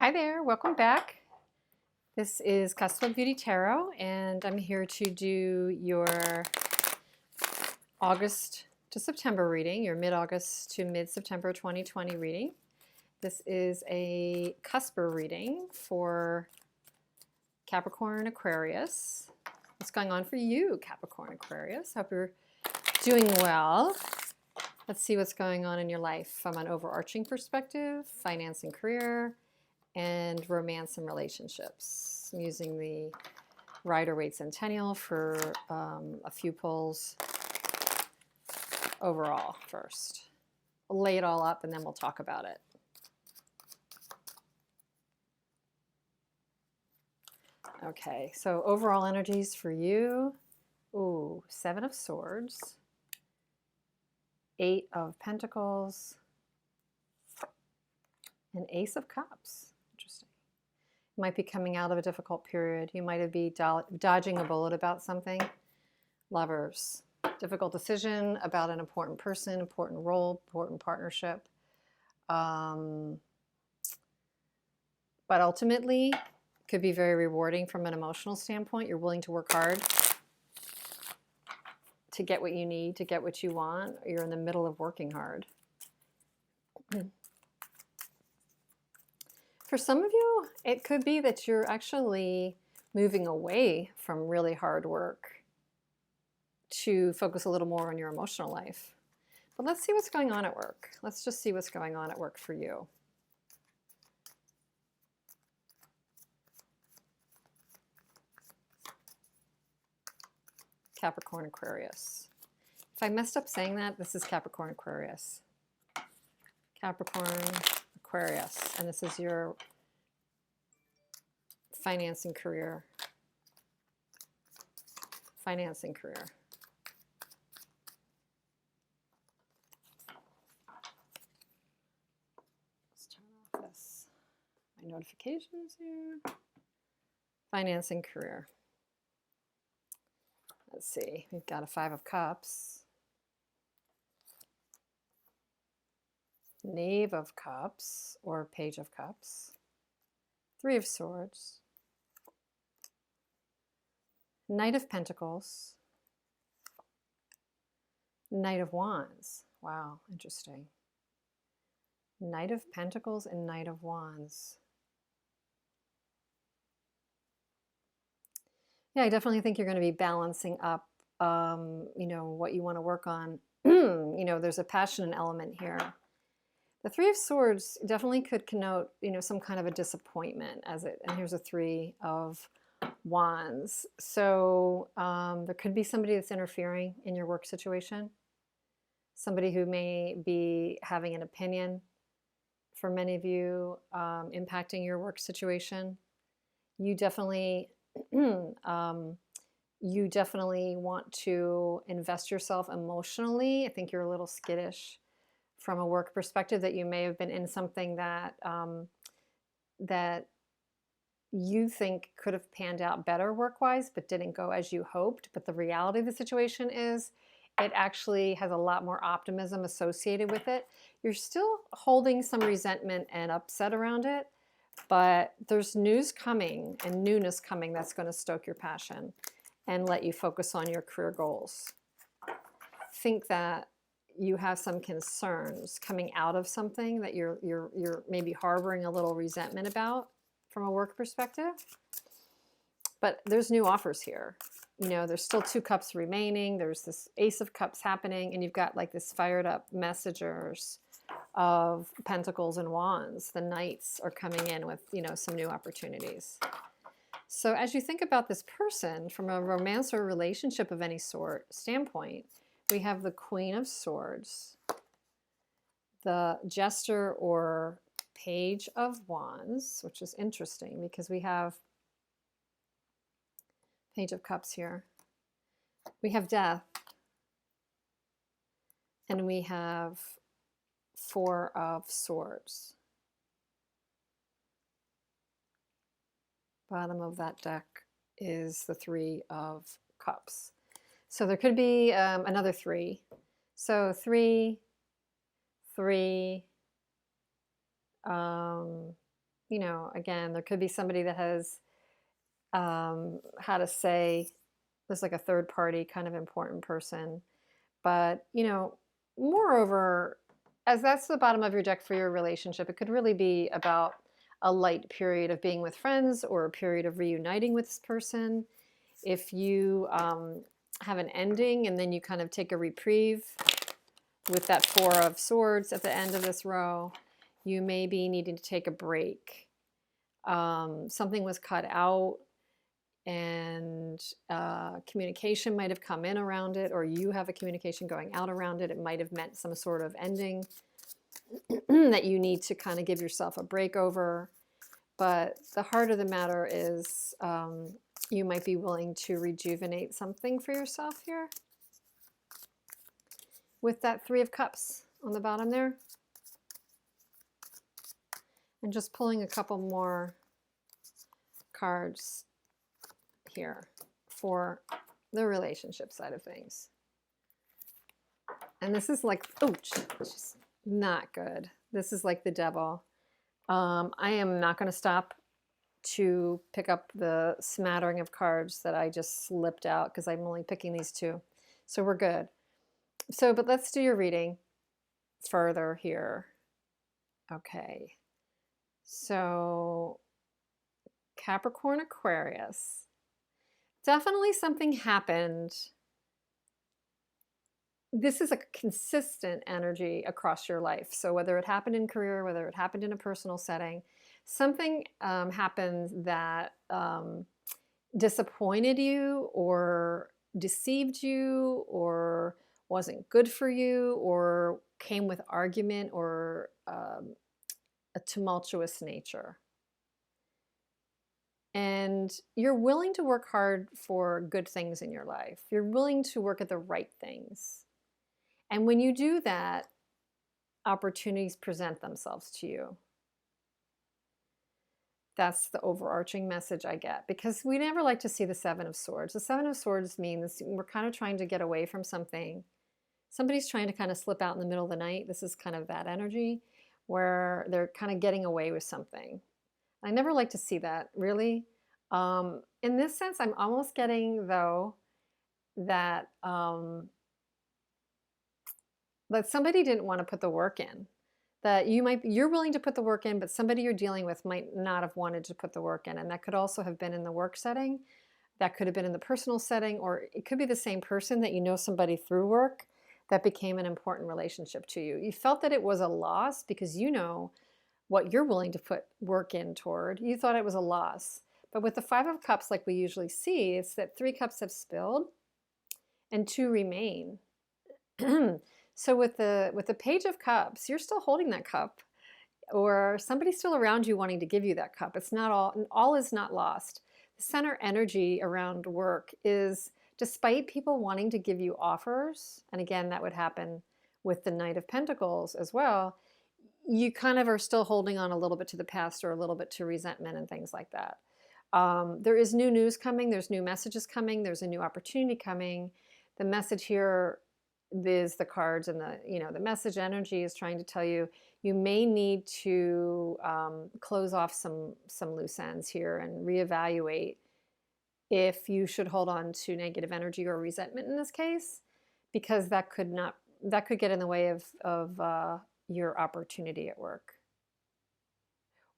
Hi there, welcome back. This is Cusp Beauty Tarot, and I'm here to do your August to September reading, your mid-August to mid-September 2020 reading. This is a Cusper reading for Capricorn Aquarius. What's going on for you, Capricorn Aquarius? Hope you're doing well. Let's see what's going on in your life from an overarching perspective, finance and career, and romance and relationships. I'm using the Waite Centennial for a few pulls overall first. I'll lay it all up and then we'll talk about it. Okay, so overall energies for you. Ooh, 7 of Swords, 8 of Pentacles, and Ace of Cups. Interesting. You might be coming out of a difficult period. You might be dodging a bullet about something. Lovers. Difficult decision about an important person, important role, important partnership. But ultimately, could be very rewarding from an emotional standpoint. You're willing to work hard to get what you need, to get what you want. You're in the middle of working hard. For some of you, it could be that you're actually moving away from really hard work to focus a little more on your emotional life. But let's see what's going on at work. Let's just see what's going on at work for you. Capricorn Aquarius. If I messed up saying that, this is Capricorn Aquarius. Capricorn Aquarius, and this is your finance and career. Finance and career. Let's turn off this. My notifications here. Finance and career. Let's see, we've got a 5 of Cups, Knave of Cups, or Page of Cups, 3 of Swords, Knight of Pentacles, Knight of Wands. Wow, interesting. Knight of Pentacles and Knight of Wands. Yeah, I definitely think you're going to be balancing up, you know, what you want to work on. You know, there's a passion element here. The 3 of Swords definitely could connote, you know, some kind of a disappointment and here's a 3 of Wands. So there could be somebody that's interfering in your work situation. Somebody who may be having an opinion, for many of you, impacting your work situation. You definitely you definitely want to invest yourself emotionally. I think you're a little skittish from a work perspective, that you may have been in something that that you think could have panned out better work-wise, but didn't go as you hoped. But the reality of the situation is it actually has a lot more optimism associated with it. You're still holding some resentment and upset around it, but there's news coming and newness coming that's going to stoke your passion and let you focus on your career goals. Think that you have some concerns coming out of something that you're maybe harboring a little resentment about from a work perspective. But there's new offers here. You know, there's still 2 cups remaining. There's this Ace of Cups happening, and you've got like this fired up messengers of Pentacles and Wands. The Knights are coming in with, you know, some new opportunities. So as you think about this person from a romance or relationship of any sort standpoint, we have the Queen of Swords, the Jester or Page of Wands, which is interesting because we have Page of Cups here. We have Death, and we have 4 of Swords. Bottom of that deck is the 3 of Cups. So there could be another 3. So 3, 3, you know, again, there could be somebody that has, how to say, there's like a third party kind of important person. But, you know, moreover, as that's the bottom of your deck for your relationship, it could really be about a light period of being with friends or a period of reuniting with this person. If you have an ending and then you kind of take a reprieve with that Four of Swords at the end of this row, you may be needing to take a break. Something was cut out and communication might have come in around it, or you have a communication going out around it. It might have meant some sort of ending that you need to kind of give yourself a break over. But the heart of the matter is you might be willing to rejuvenate something for yourself here with that Three of Cups on the bottom there. And just pulling a couple more cards here for the relationship side of things. And this is like, oh, just not good. This is like the devil. I am not going to stop to pick up the smattering of cards that I just slipped out because I'm only picking these two. So we're good. So, but let's do your reading further here. Okay. So Capricorn Aquarius. Definitely something happened. This is a consistent energy across your life. So whether it happened in career, whether it happened in a personal setting, something happened that disappointed you or deceived you or wasn't good for you or came with argument or a tumultuous nature. And you're willing to work hard for good things in your life. You're willing to work at the right things. And when you do that, opportunities present themselves to you. That's the overarching message I get, because we never like to see the Seven of Swords. The Seven of Swords means we're kind of trying to get away from something. Somebody's trying to kind of slip out in the middle of the night. This is kind of that energy where they're kind of getting away with something. I never like to see that, really. In this sense, I'm almost getting, though, that that somebody didn't want to put the work in. That you're willing to put the work in, but somebody you're dealing with might not have wanted to put the work in. And that could also have been in the work setting. That could have been in the personal setting, or it could be the same person that you know somebody through work that became an important relationship to you. You felt that it was a loss because you know what you're willing to put work in toward. You thought it was a loss. But with the Five of Cups, like we usually see, it's that 3 cups have spilled and 2 remain. So with the Page of Cups, you're still holding that cup, or somebody's still around you wanting to give you that cup. It's not all is not lost. The center energy around work is, despite people wanting to give you offers, and again, that would happen with the Knight of Pentacles as well, you kind of are still holding on a little bit to the past or a little bit to resentment and things like that. There is new news coming. There's new messages coming. There's a new opportunity coming. The message here is the cards, and the message energy is trying to tell you you may need to close off some loose ends here and reevaluate if you should hold on to negative energy or resentment in this case, because that could get in the way of your opportunity at work.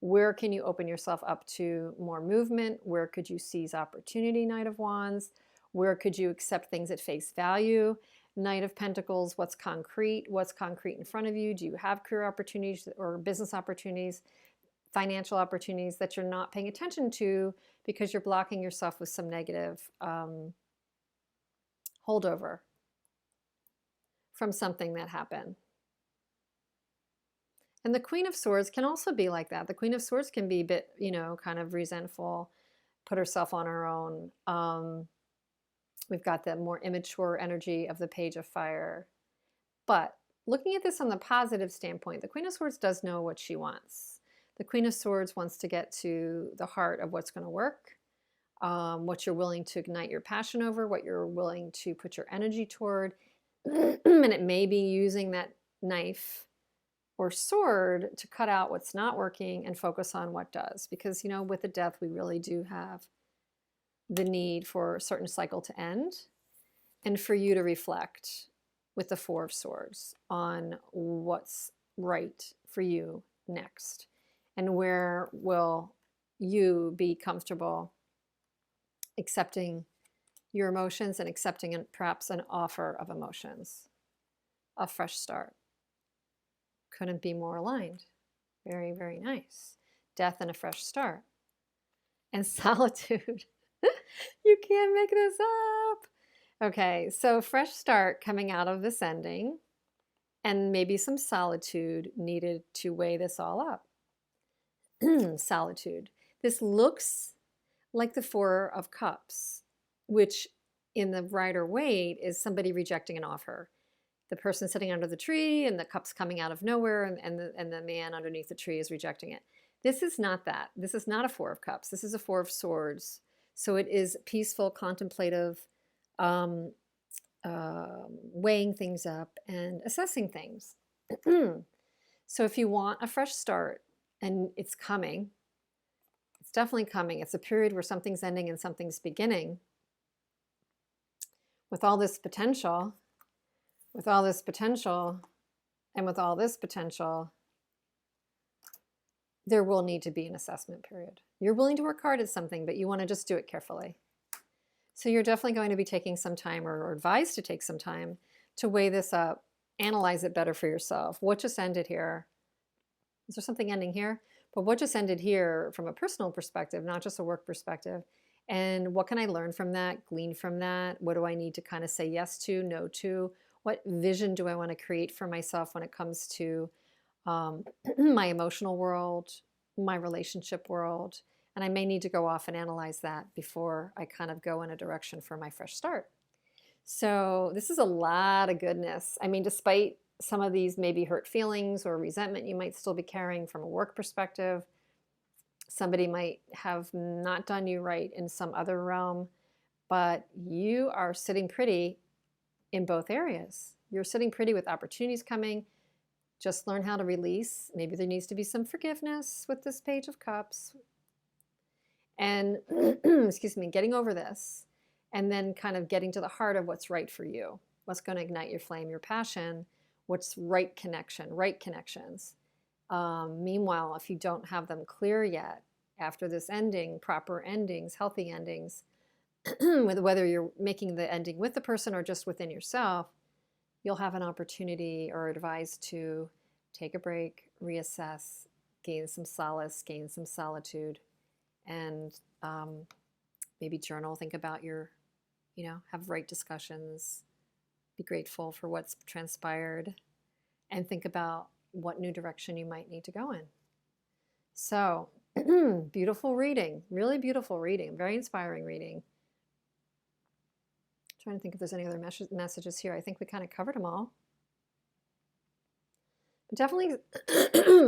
Where can you open yourself up to more movement? Where could you seize opportunity, Knight of Wands? Where could you accept things at face value? Knight of Pentacles, what's concrete? What's concrete in front of you? Do you have career opportunities or business opportunities, financial opportunities that you're not paying attention to because you're blocking yourself with some negative holdover from something that happened? And the Queen of Swords can also be like that. The Queen of Swords can be a bit, kind of resentful, put herself on her own. We've got the more immature energy of the Page of Fire. But looking at this on the positive standpoint, the Queen of Swords does know what she wants. The Queen of Swords wants to get to the heart of what's going to work, what you're willing to ignite your passion over, what you're willing to put your energy toward. And it may be using that knife or sword to cut out what's not working and focus on what does. Because, you know, with the death, we really do have the need for a certain cycle to end and for you to reflect with the Four of Swords on what's right for you next and where will you be comfortable accepting your emotions and accepting perhaps an offer of emotions, a fresh start. Couldn't be more aligned. Very, very nice. Death and a fresh start. And solitude. You can't make this up. Okay, so fresh start coming out of this ending, and maybe some solitude needed to weigh this all up. Solitude. This looks like the Four of Cups, which in the Rider Waite is somebody rejecting an offer. The person sitting under the tree and the cups coming out of nowhere, and the man underneath the tree is rejecting it. This is not that. This is not a Four of Cups. This is a Four of Swords. So it is peaceful, contemplative, weighing things up and assessing things. So if you want a fresh start, and it's coming, it's definitely coming. It's a period where something's ending and something's beginning. With all this potential, with all this potential, and with all this potential, there will need to be an assessment period. You're willing to work hard at something, but you want to just do it carefully. So you're definitely going to be taking some time, or advised to take some time, to weigh this up, analyze it better for yourself. What just ended here? Is there something ending here? But what just ended here from a personal perspective, not just a work perspective? And what can I learn from that, glean from that? What do I need to kind of say yes to, no to? What vision do I want to create for myself when it comes to my emotional world, my relationship world? And I may need to go off and analyze that before I kind of go in a direction for my fresh start. So this is a lot of goodness. I mean, despite some of these maybe hurt feelings or resentment you might still be carrying from a work perspective, somebody might have not done you right in some other realm, but you are sitting pretty in both areas. You're sitting pretty with opportunities coming. Just learn how to release. Maybe there needs to be some forgiveness with this Page of Cups. And, excuse me, getting over this. And then kind of getting to the heart of what's right for you. What's going to ignite your flame, your passion. What's right connection, right connections. Meanwhile, if you don't have them clear yet, after this ending, proper endings, healthy endings, whether you're making the ending with the person or just within yourself, you'll have an opportunity or advised to take a break, reassess, gain some solace, gain some solitude, and maybe journal, think about your, have right discussions, be grateful for what's transpired, and think about what new direction you might need to go in. So, beautiful reading, really beautiful reading, very inspiring reading. Trying to think if there's any other messages here. I think we kind of covered them all. But definitely,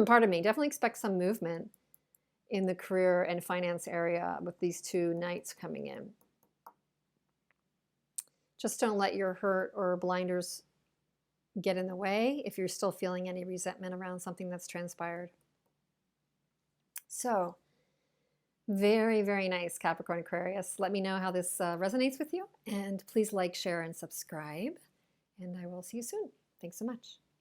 pardon me, definitely expect some movement in the career and finance area with these two knights coming in. Just don't let your hurt or blinders get in the way if you're still feeling any resentment around something that's transpired. So, very, very nice, Capricorn Aquarius. Let me know how this resonates with you. And please like, share, and subscribe. And I will see you soon. Thanks so much.